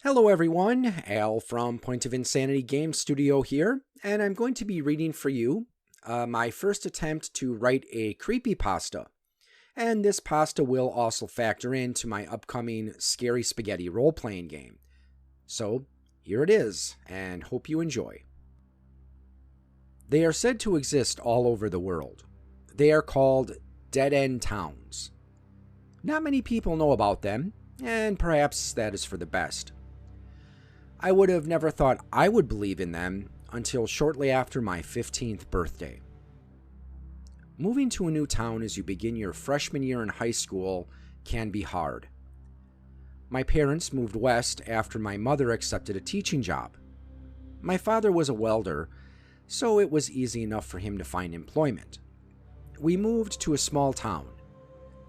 Hello everyone, Al from Point of Insanity Game Studio here, and I'm going to be reading for you my first attempt to write a creepypasta. And this pasta will also factor into my upcoming Scary Spaghetti role-playing game. So, here it is, and hope you enjoy. They are said to exist all over the world. They are called dead-end towns. Not many people know about them, and perhaps that is for the best. I would have never thought I would believe in them until shortly after my 15th birthday. Moving to a new town as you begin your freshman year in high school can be hard. My parents moved west after my mother accepted a teaching job. My father was a welder, so it was easy enough for him to find employment. We moved to a small town.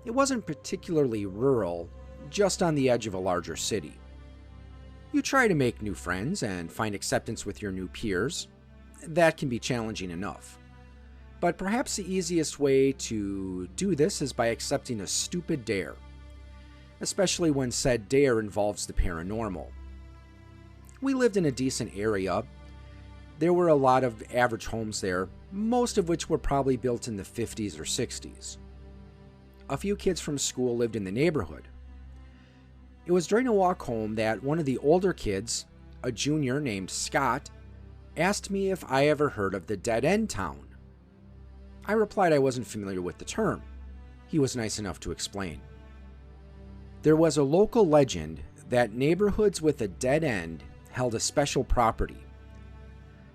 It wasn't particularly rural, just on the edge of a larger city. You try to make new friends and find acceptance with your new peers. That can be challenging enough. But perhaps the easiest way to do this is by accepting a stupid dare, especially when said dare involves the paranormal. We lived in a decent area. There were a lot of average homes there, most of which were probably built in the 50s or 60s. A few kids from school lived in the neighborhood. It was during a walk home that one of the older kids, a junior named Scott, asked me if I ever heard of the dead-end town. I replied I wasn't familiar with the term. He was nice enough to explain. There was a local legend that neighborhoods with a dead end held a special property.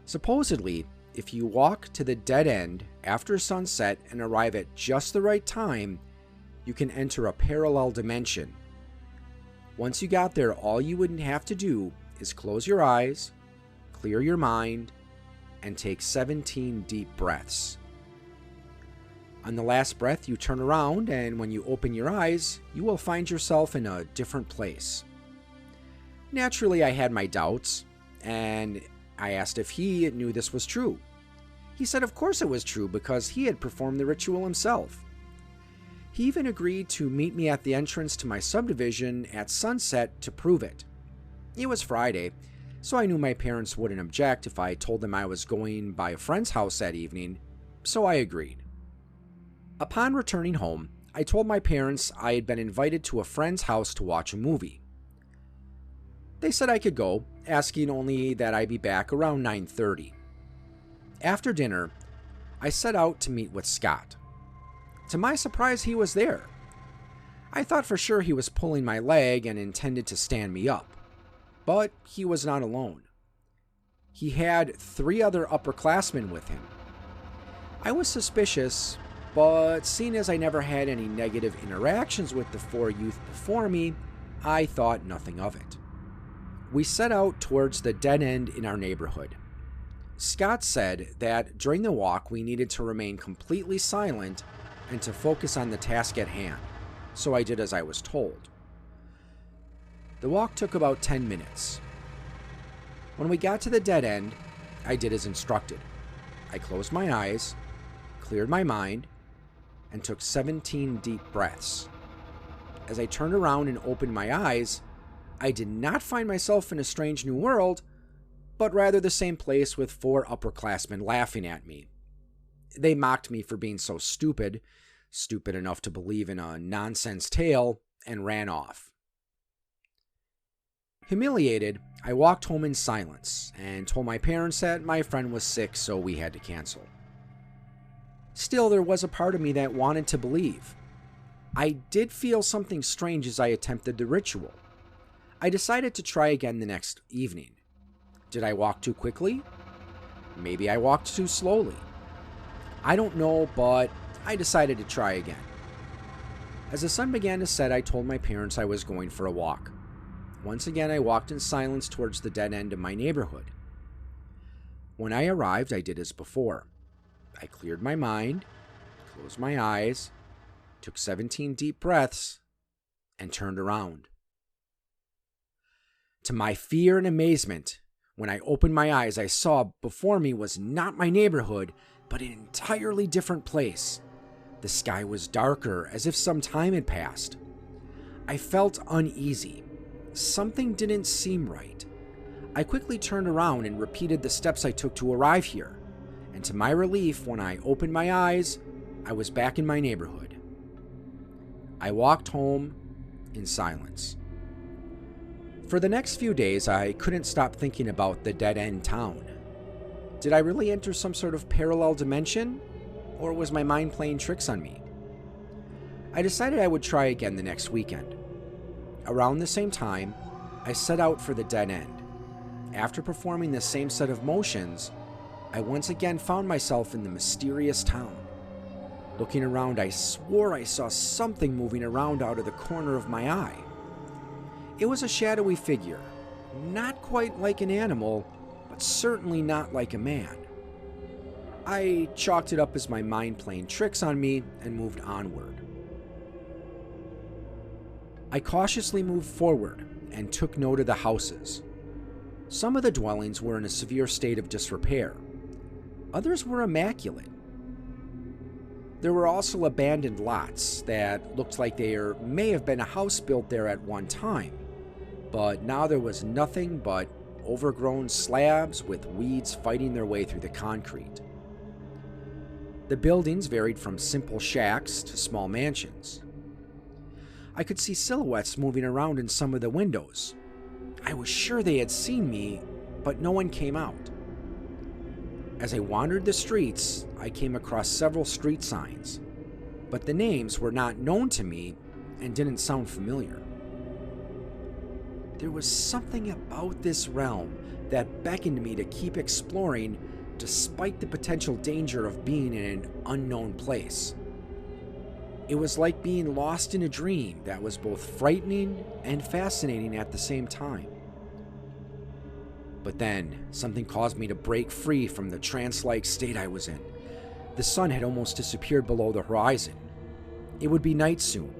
Supposedly, if you walk to the dead end after sunset and arrive at just the right time, you can enter a parallel dimension. Once you got there, all you would have to do is close your eyes, clear your mind, and take 17 deep breaths. On the last breath, you turn around, and when you open your eyes, you will find yourself in a different place. Naturally, I had my doubts, and I asked if he knew this was true. He said of course it was true because he had performed the ritual himself. He even agreed to meet me at the entrance to my subdivision at sunset to prove it. It was Friday, so I knew my parents wouldn't object if I told them I was going by a friend's house that evening, so I agreed. Upon returning home, I told my parents I had been invited to a friend's house to watch a movie. They said I could go, asking only that I be back around 9:30. After dinner, I set out to meet with Scott. To my surprise, he was there. I thought for sure he was pulling my leg and intended to stand me up. But he was not alone. He had 3 other upperclassmen with him. I was suspicious, but seeing as I never had any negative interactions with the 4 youth before me, I thought nothing of it. We set out towards the dead end in our neighborhood. Scott said that during the walk we needed to remain completely silent and to focus on the task at hand, so I did as I was told. The walk took about 10 minutes. When we got to the dead end, I did as instructed. I closed my eyes, cleared my mind, and took 17 deep breaths. As I turned around and opened my eyes, I did not find myself in a strange new world, but rather the same place with 4 upperclassmen laughing at me. They mocked me for being so stupid enough to believe in a nonsense tale, and ran off. Humiliated, I walked home in silence and told my parents that my friend was sick, so we had to cancel. Still, there was a part of me that wanted to believe. I did feel something strange as I attempted the ritual. I decided to try again the next evening. Did I walk too quickly? Maybe I walked too slowly. I don't know, but I decided to try again. As the sun began to set, I told my parents I was going for a walk. Once again, I walked in silence towards the dead end of my neighborhood. When I arrived, I did as before. I cleared my mind, closed my eyes, took 17 deep breaths, and turned around. To my fear and amazement, when I opened my eyes, I saw before me was not my neighborhood, but an entirely different place. The sky was darker, as if some time had passed. I felt uneasy. something didn't seem right. I quickly turned around and repeated the steps I took to arrive here, and to my relief, when I opened my eyes, I was back in my neighborhood. I walked home in silence. For the next few days, I couldn't stop thinking about the dead-end town. Did I really enter some sort of parallel dimension, or was my mind playing tricks on me? I decided I would try again the next weekend. Around the same time, I set out for the dead end. After performing the same set of motions, I once again found myself in the mysterious town. Looking around, I swore I saw something moving around out of the corner of my eye. It was a shadowy figure, not quite like an animal, but certainly not like a man. I chalked it up as my mind playing tricks on me and moved onward. I cautiously moved forward and took note of the houses. Some of the dwellings were in a severe state of disrepair. Others were immaculate. There were also abandoned lots that looked like there may have been a house built there at one time, but now there was nothing but overgrown slabs with weeds fighting their way through the concrete. The buildings varied from simple shacks to small mansions. I could see silhouettes moving around in some of the windows. I was sure they had seen me, but no one came out. As I wandered the streets, I came across several street signs, but the names were not known to me and didn't sound familiar. There was something about this realm that beckoned me to keep exploring despite the potential danger of being in an unknown place. It was like being lost in a dream that was both frightening and fascinating at the same time. But then, something caused me to break free from the trance-like state I was in. The sun had almost disappeared below the horizon. It would be night soon.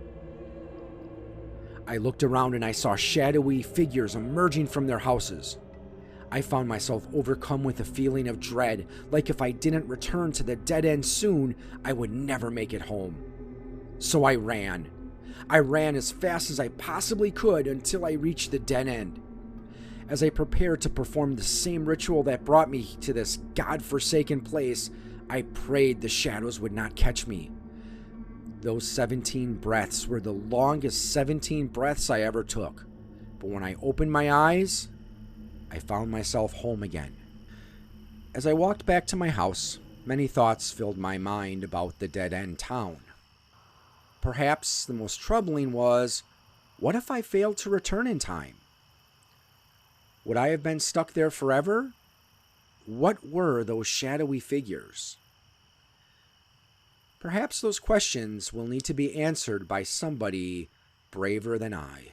I looked around and I saw shadowy figures emerging from their houses. I found myself overcome with a feeling of dread, like if I didn't return to the dead end soon, I would never make it home. So I ran. I ran as fast as I possibly could until I reached the dead end. As I prepared to perform the same ritual that brought me to this God-forsaken place, I prayed the shadows would not catch me. Those 17 breaths were the longest 17 breaths I ever took. But when I opened my eyes, I found myself home again. As I walked back to my house, many thoughts filled my mind about the dead-end town. Perhaps the most troubling was, what if I failed to return in time? Would I have been stuck there forever? What were those shadowy figures? Perhaps those questions will need to be answered by somebody braver than I.